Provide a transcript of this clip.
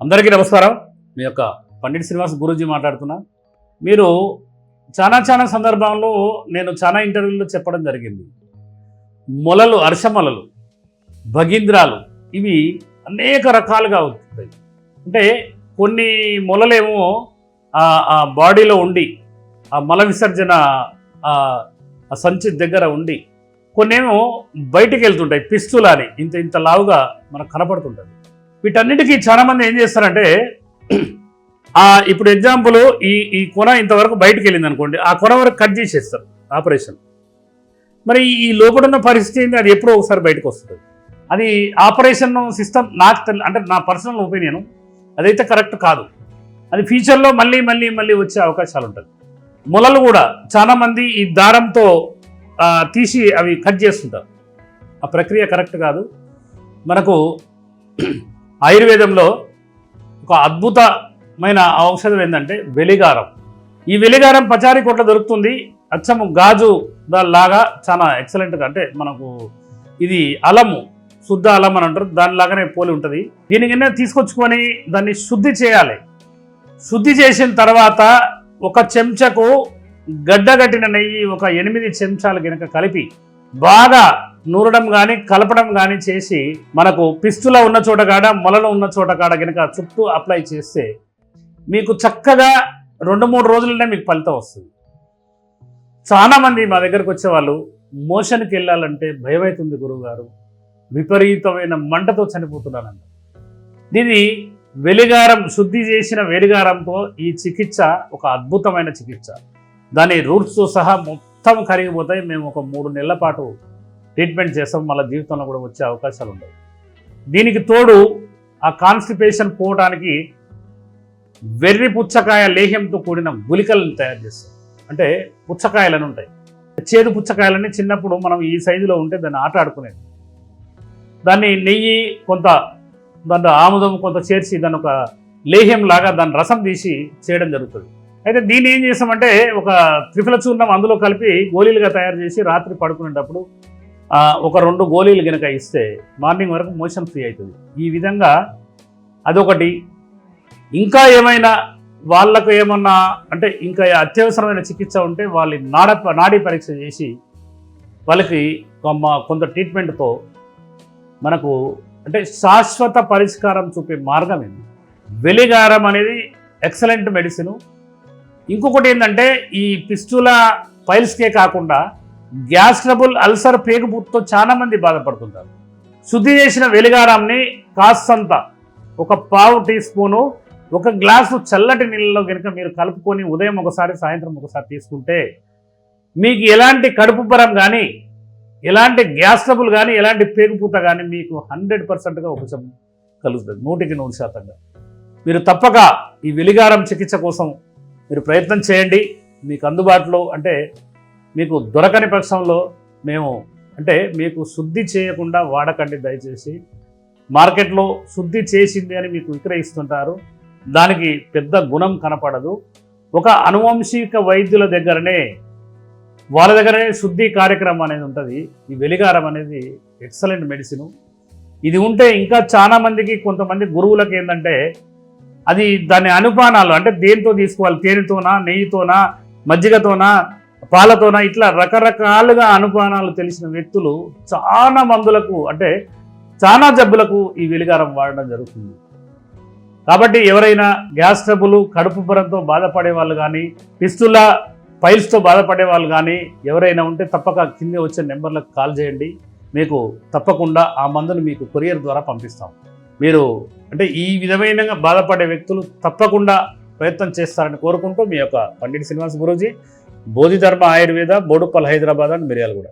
అందరికీ నమస్కారం. మీ యొక్క పండిట్ శ్రీనివాస్ గురూజీ మాట్లాడుతున్నా. మీరు చాలా సందర్భాల్లో నేను చాలా ఇంటర్వ్యూల్లో చెప్పడం జరిగింది. మొలలు, అర్షమొలలు, భగీంద్రాలు ఇవి అనేక రకాలుగా ఉంటాయి. అంటే కొన్ని మొలలేమో ఆ బాడీలో ఉండి ఆ మల విసర్జన సంచి దగ్గర ఉండి, కొన్నేమో బయటికి వెళ్తుంటాయి, పిస్తులా అని ఇంత లావుగా మనకు కనపడుతుంటుంది. వీటన్నిటికీ చాలామంది ఏం చేస్తారంటే, ఇప్పుడు ఎగ్జాంపుల్ ఈ కొన ఇంతవరకు బయటకు వెళ్ళింది అనుకోండి, ఆ కొన వరకు కట్ చేసేస్తారు ఆపరేషన్. మరి ఈ లోపల ఉన్న పరిస్థితి ఏంటి, అది ఎప్పుడో ఒకసారి బయటకు వస్తుంది. అది ఆపరేషన్ సిస్టమ్ నాకు అంటే నా పర్సనల్ ఒపీనియన్, అదైతే కరెక్ట్ కాదు. అది ఫ్యూచర్లో మళ్ళీ వచ్చే అవకాశాలు ఉంటుంది. మొలలు కూడా చాలామంది ఈ దారంతో తీసి అవి కట్ చేస్తుంటారు. ఆ ప్రక్రియ కరెక్ట్ కాదు. మనకు ఆయుర్వేదంలో ఒక అద్భుతమైన ఔషధం ఏంటంటే వెలిగారం. ఈ వెలిగారం పచారీ కొట్ల దొరుకుతుంది. అచ్చము గాజు దానిలాగా చాలా ఎక్సలెంట్గా, అంటే మనకు ఇది అలము, శుద్ధ అలం అని అంటారు, దానిలాగానే పోలి ఉంటుంది. దీనికన్నా తీసుకొచ్చుకొని దాన్ని శుద్ధి చేయాలి. శుద్ధి చేసిన తర్వాత ఒక చెంచాకు గడ్డగట్టిన నెయ్యి ఒక 8 చెంచాలు కనుక కలిపి బాగా నూరడం కానీ కలపడం కానీ చేసి, మనకు పిస్తుల ఉన్న చోట కాడ, మొలలో ఉన్న చోట కాడ కనుక చుట్టూ అప్లై చేస్తే మీకు చక్కగా 2-3 రోజులనే మీకు ఫలితం వస్తుంది. చాలామంది మా దగ్గరకు వచ్చేవాళ్ళు మోషన్కి వెళ్ళాలంటే భయమవుతుంది గురువుగారు, విపరీతమైన మంటతో చనిపోతున్నానంట. దీని వెలిగారం, శుద్ధి చేసిన వెలిగారంతో ఈ చికిత్స ఒక అద్భుతమైన చికిత్స. దాని రూట్స్తో సహా మొత్తం కరిగిపోతాయి. మేము ఒక 3 నెలల పాటు ట్రీట్మెంట్ చేస్తాం. మళ్ళీ జీవితంలో కూడా వచ్చే అవకాశాలు ఉంటాయి. దీనికి తోడు ఆ కాన్స్టిపేషన్ పోవడానికి వెర్రి పుచ్చకాయ లేహ్యంతో కూడిన గుళికలను తయారు చేస్తాం. అంటే పుచ్చకాయలను ఉంటాయి, చేదు పుచ్చకాయలని చిన్నప్పుడు మనం ఈ సైజులో ఉంటే దాన్ని ఆట ఆడుకునేది. దాన్ని నెయ్యి కొంత, దాంట్లో ఆముదం కొంత చేర్చి దాన్ని ఒక లేహ్యం లాగా దాని రసం తీసి చేయడం జరుగుతుంది. అయితే దీన్ని ఏం చేస్తామంటే, ఒక త్రిఫల చూర్ణం అందులో కలిపి గోళీలుగా తయారు చేసి రాత్రి పడుకునేటప్పుడు ఒక 2 గోళీలు కనుక ఇస్తే మార్నింగ్ వరకు మోషన్ ఫ్రీ అవుతుంది. ఈ విధంగా అదొకటి. ఇంకా ఏమైనా వాళ్ళకు ఏమన్నా అంటే ఇంకా అత్యవసరమైన చికిత్స ఉంటే వాళ్ళ నాడీ పరీక్ష చేసి వాళ్ళకి కొంత ట్రీట్మెంట్తో మనకు అంటే శాశ్వత పరిష్కారం చూపే మార్గం ఏంది. వెలిగారం అనేది ఎక్సలెంట్ మెడిసిన్. ఇంకొకటి ఏంటంటే, ఈ పిస్టులా పైల్స్కే కాకుండా గ్యాస్ ట్రబుల్, అల్సర్, పేగుపుతో చాలామంది బాధపడుతుంటారు. శుద్ధి చేసిన వెలిగారాన్ని కాస్తంత ఒక 1/2 టీ స్పూను 1 గ్లాసు చల్లటి నీళ్ళలో కనుక మీరు కలుపుకొని ఉదయం ఒకసారి, సాయంత్రం ఒకసారి తీసుకుంటే మీకు ఎలాంటి కడుపుబ్బరం కానీ, ఎలాంటి గ్యాస్ ట్రబుల్ కానీ, ఎలాంటి పేగుపూత కానీ మీకు 100%గా ఉపశమనం కలుగుతుంది, 100% మీరు తప్పక ఈ వెలిగారం చికిత్స కోసం మీరు ప్రయత్నం చేయండి. మీకు అందుబాటులో అంటే మీకు దొరకని పక్షంలో మేము అంటే మీకు శుద్ధి చేయకుండా వాడకండి దయచేసి. మార్కెట్లో శుద్ధి చేసింది అని మీకు విక్రయిస్తుంటారు, దానికి పెద్ద గుణం కనపడదు. ఒక అనువంశిక వైద్యుల దగ్గరనే, వాళ్ళ దగ్గరనే శుద్ధి కార్యక్రమం అనేది ఉంటుంది. ఈ వెలిగారం అనేది ఎక్సలెంట్ మెడిసిన్. ఇది ఉంటే ఇంకా చాలామందికి, కొంతమంది గురువులకు ఏంటంటే, అది దాని అనుపానాలు అంటే దేంతో తీసుకోవాలి, తేనెతోనా, నెయ్యితోనా, మజ్జిగతోనా, పాలతోనా, ఇట్లా రకరకాలుగా అనుపానాలు తెలిసిన వ్యక్తులు చాలా మందులకు అంటే చాలా జబ్బులకు ఈ వెలిగారం వాడడం జరుగుతుంది. కాబట్టి ఎవరైనా గ్యాస్ ట్రబుల్, కడుపుబ్బరంతో బాధపడే వాళ్ళు కానీ, పిస్టులా పైల్స్తో బాధపడే వాళ్ళు కానీ ఎవరైనా ఉంటే తప్పక కింద వచ్చే నెంబర్లకు కాల్ చేయండి. మీకు తప్పకుండా ఆ మందును మీకు కొరియర్ ద్వారా పంపిస్తాం. మీరు అంటే ఈ విధమైన బాధపడే వ్యక్తులు తప్పకుండా ప్రయత్నం చేస్తారని కోరుకుంటూ మీ యొక్క పండిట్ శ్రీనివాస్ గురూజీ, బోధిధర్మ ఆయుర్వేద, బోడుప్పల్, హైదరాబాద్ అండ్ మిర్యాలగూడ.